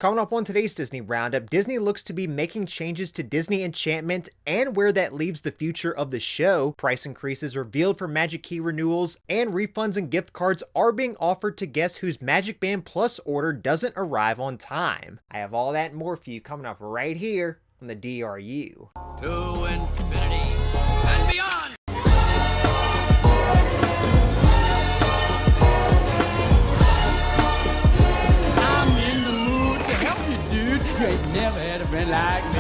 Coming up on today's Disney Roundup, Disney looks to be making changes to Disney Enchantment and where that leaves the future of the show. Price increases revealed for Magic Key renewals, and refunds and gift cards are being offered to guests whose MagicBand Plus order doesn't arrive on time. I have all that and more for you coming up right here on the DRU. To infinity and beyond! You ain't never had a friend like me.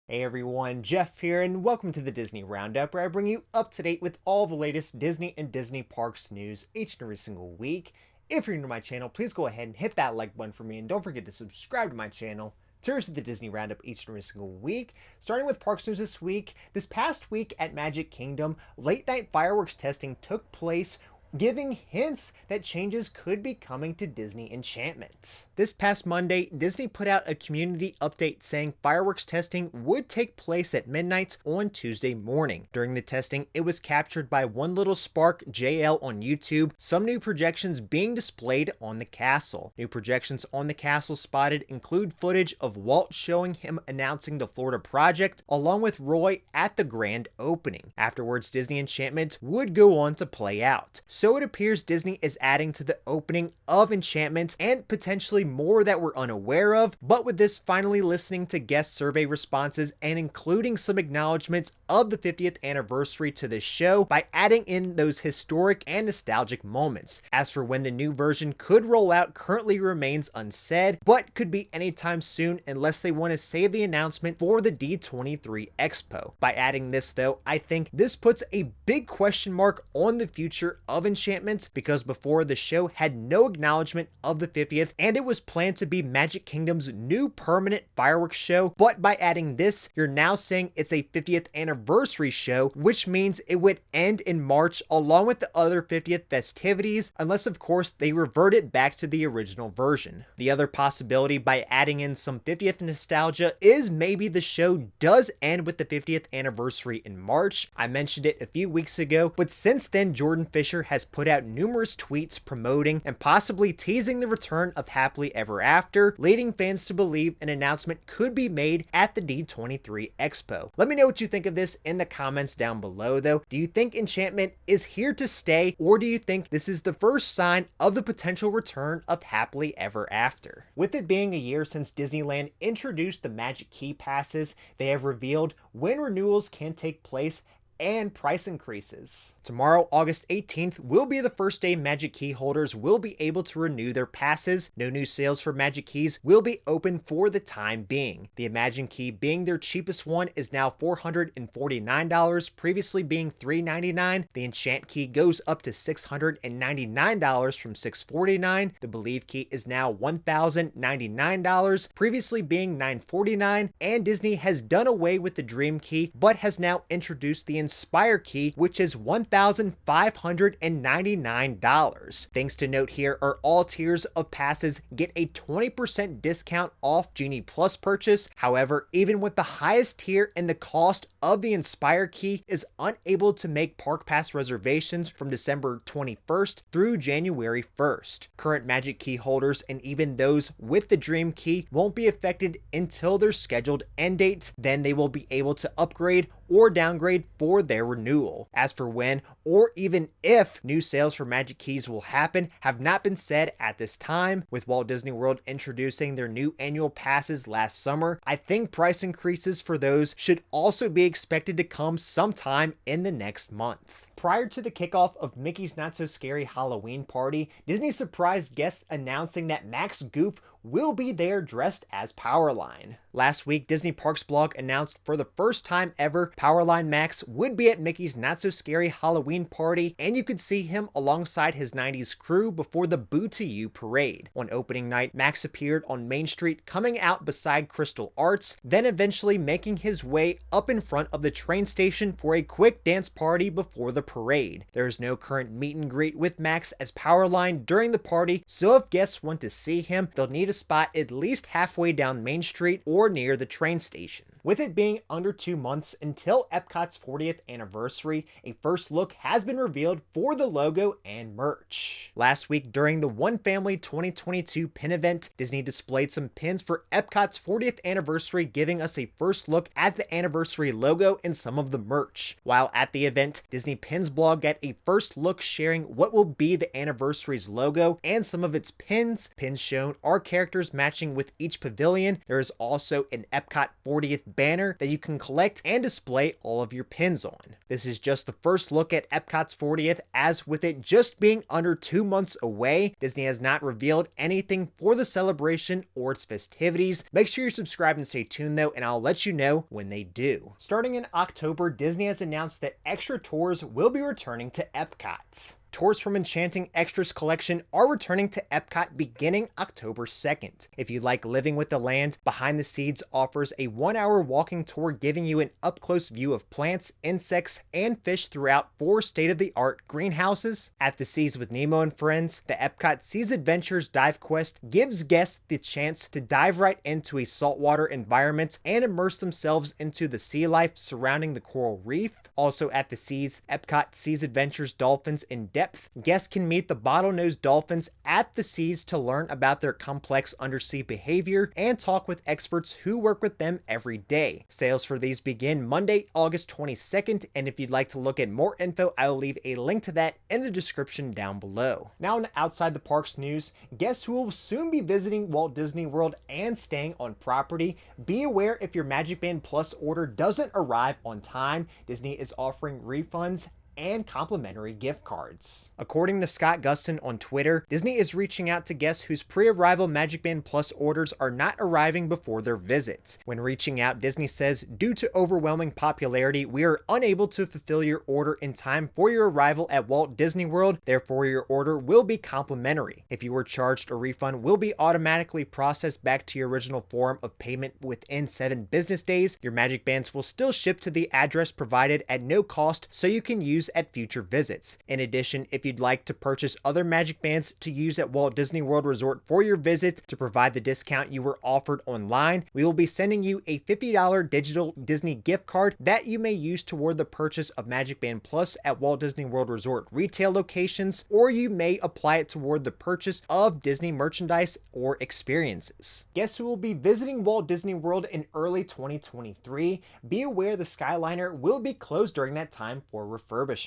Hey everyone, Jeff here, and welcome to the Disney Roundup, where I bring you up to date with all the latest Disney and Disney Parks news each and every single week. If you're new to my channel, please go ahead and hit that like button for me, and don't forget to subscribe to my channel to receive the Disney Roundup each and every single week. Starting with Parks news this week, this past week at Magic Kingdom, late night fireworks testing took place, giving hints that changes could be coming to Disney Enchantment. This past Monday, Disney put out a community update saying fireworks testing would take place at midnight on Tuesday morning. During the testing, it was captured by One Little Spark JL on YouTube, some new projections being displayed on the castle. New projections on the castle spotted include footage of Walt showing him announcing the Florida project, along with Roy at the grand opening. Afterwards, Disney Enchantment would go on to play out. So it appears Disney is adding to the opening of Enchantment and potentially more that we're unaware of, but with this finally listening to guest survey responses and including some acknowledgments of the 50th anniversary to the show by adding in those historic and nostalgic moments. As for when the new version could roll out currently remains unsaid, but could be anytime soon unless they want to save the announcement for the D23 Expo. By adding this though, I think this puts a big question mark on the future of Enchantment, because before the show had no acknowledgement of the 50th and it was planned to be Magic Kingdom's new permanent fireworks show, but by adding this, you're now saying it's a 50th anniversary show, which means it would end in March along with the other 50th festivities, unless of course they revert it back to the original version. The other possibility by adding in some 50th nostalgia is maybe the show does end with the 50th anniversary in March. I mentioned it a few weeks ago, but since then Jordan Fisher has put out numerous tweets promoting and possibly teasing the return of Happily Ever After, leading fans to believe an announcement could be made at the D23 Expo. Let me know what you think of this in the comments down below though. Do you think Enchantment is here to stay, or do you think this is the first sign of the potential return of Happily Ever After? With it being a year since Disneyland introduced the Magic Key passes, they have revealed when renewals can take place and price increases. Tomorrow, August 18th, will be the first day Magic Key holders will be able to renew their passes. No new sales for Magic Keys will be open for the time being. The Imagine Key, being their cheapest one, is now $449, previously being $399. The Enchant Key goes up to $699 from $649. The Believe Key is now $1,099, previously being $949. And Disney has done away with the Dream Key, but has now introduced the Inspire Key, which is $1,599. Things to note here are all tiers of passes get a 20% discount off Genie Plus purchase. However, even with the highest tier and the cost of the Inspire Key is unable to make Park Pass reservations from December 21st through January 1st. Current Magic Key holders and even those with the Dream Key won't be affected until their scheduled end date. Then they will be able to upgrade or downgrade for their renewal. As for when or even if new sales for Magic Keys will happen have not been said at this time. With Walt Disney World introducing their new annual passes last summer, I think price increases for those should also be expected to come sometime in the next month. Prior to the kickoff of Mickey's Not So Scary Halloween Party, Disney surprised guests announcing that Max Goof will be there dressed as Powerline. Last week, Disney Parks blog announced for the first time ever, Powerline Max would be at Mickey's Not So Scary Halloween Party, and you could see him alongside his 90s crew before the Boo to You parade. On opening night, Max appeared on Main Street coming out beside Crystal Arts, then eventually making his way up in front of the train station for a quick dance party before the parade. There is no current meet and greet with Max as Powerline during the party, so if guests want to see him, they'll need a spot at least halfway down Main Street or near the train station. With it being under 2 months until Epcot's 40th anniversary, a first look has been revealed for the logo and merch. Last week during the One Family 2022 pin event, Disney displayed some pins for Epcot's 40th anniversary, giving us a first look at the anniversary logo and some of the merch. While at the event, Disney Pins blog got a first look sharing what will be the anniversary's logo and some of its pins. Pins shown are characters matching with each pavilion. There is also an Epcot 40th banner that you can collect and display all of your pins on. This is just the first look at Epcot's 40th, as with it just being under 2 months away, Disney has not revealed anything for the celebration or its festivities. Make sure you're subscribed and stay tuned though, and I'll let you know when they do. Starting in October, Disney has announced that extra tours will be returning to Epcot. Tours from Enchanting Extras collection are returning to Epcot beginning October 2nd. If you like living with the land, Behind the Seeds offers a 1-hour walking tour giving you an up-close view of plants, insects, and fish throughout 4 state-of-the-art greenhouses. At the Seas with Nemo and Friends, the Epcot Seas Adventures Dive Quest gives guests the chance to dive right into a saltwater environment and immerse themselves into the sea life surrounding the coral reef. Also at the Seas, Epcot Seas Adventures Dolphins in Depth. Guests can meet the bottlenose dolphins at the Seas to learn about their complex undersea behavior and talk with experts who work with them every day. Sales for these begin Monday, August 22nd, and if you'd like to look at more info, I will leave a link to that in the description down below. Now in outside the parks news, guests who will soon be visiting Walt Disney World and staying on property, be aware if your MagicBand Plus order doesn't arrive on time, Disney is offering refunds and complimentary gift cards. According to Scott Gustin on Twitter, Disney is reaching out to guests whose pre-arrival MagicBand Plus orders are not arriving before their visits. When reaching out, Disney says, due to overwhelming popularity, we are unable to fulfill your order in time for your arrival at Walt Disney World, therefore your order will be complimentary. If you were charged, a refund will be automatically processed back to your original form of payment within 7 business days. Your MagicBands will still ship to the address provided at no cost, so you can use at future visits. In addition, if you'd like to purchase other MagicBands to use at Walt Disney World Resort for your visit to provide the discount you were offered online, we will be sending you a $50 digital Disney gift card that you may use toward the purchase of MagicBand Plus at Walt Disney World Resort retail locations, or you may apply it toward the purchase of Disney merchandise or experiences. Guests who will be visiting Walt Disney World in early 2023, be aware the Skyliner will be closed during that time for refurbishment.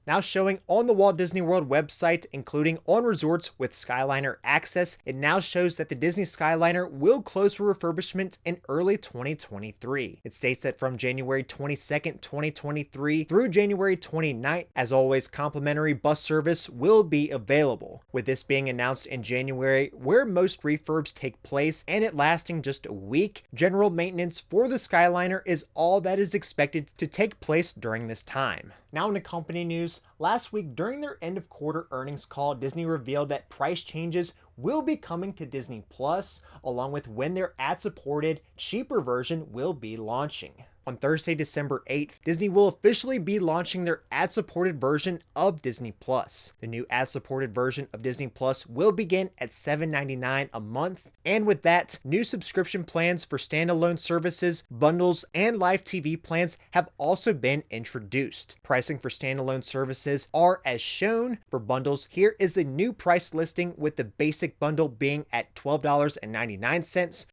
Now showing on the Walt Disney World website, including on resorts with Skyliner access, it now shows that the Disney Skyliner will close for refurbishment in early 2023. It states that from January 22nd, 2023 through January 29th, as always, complimentary bus service will be available. With this being announced in January, where most refurbs take place, and it lasting just a week, general maintenance for the Skyliner is all that is expected to take place during this time. Now into company news, last week during their end of quarter earnings call, Disney revealed that price changes will be coming to Disney Plus, along with when their ad-supported, cheaper version will be launching. On Thursday, December 8th, Disney will officially be launching their ad-supported version of Disney Plus. The new ad-supported version of Disney Plus will begin at $7.99 a month, and with that, new subscription plans for standalone services, bundles, and live TV plans have also been introduced. Pricing for standalone services are as shown. For bundles, here is the new price listing, with the basic bundle being at $12.99,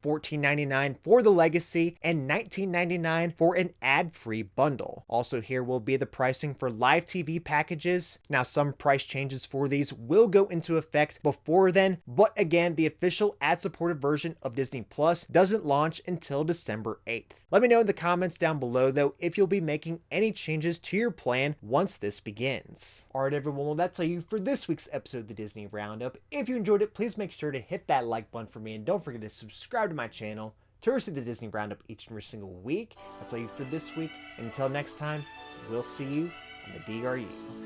$14.99 for the Legacy, and $19.99 for an ad-free bundle. Also here will be the pricing for live TV packages. Now some price changes for these will go into effect before then, but again, the official ad-supported version of Disney Plus doesn't launch until December 8th. Let me know in the comments down below though if you'll be making any changes to your plan once this begins. Alright everyone, well that's all you for this week's episode of the Disney Roundup. If you enjoyed it, please make sure to hit that like button for me, and don't forget to subscribe to my channel to receive the Disney Roundup each and every single week. That's all you for this week. And until next time, we'll see you on the DRU.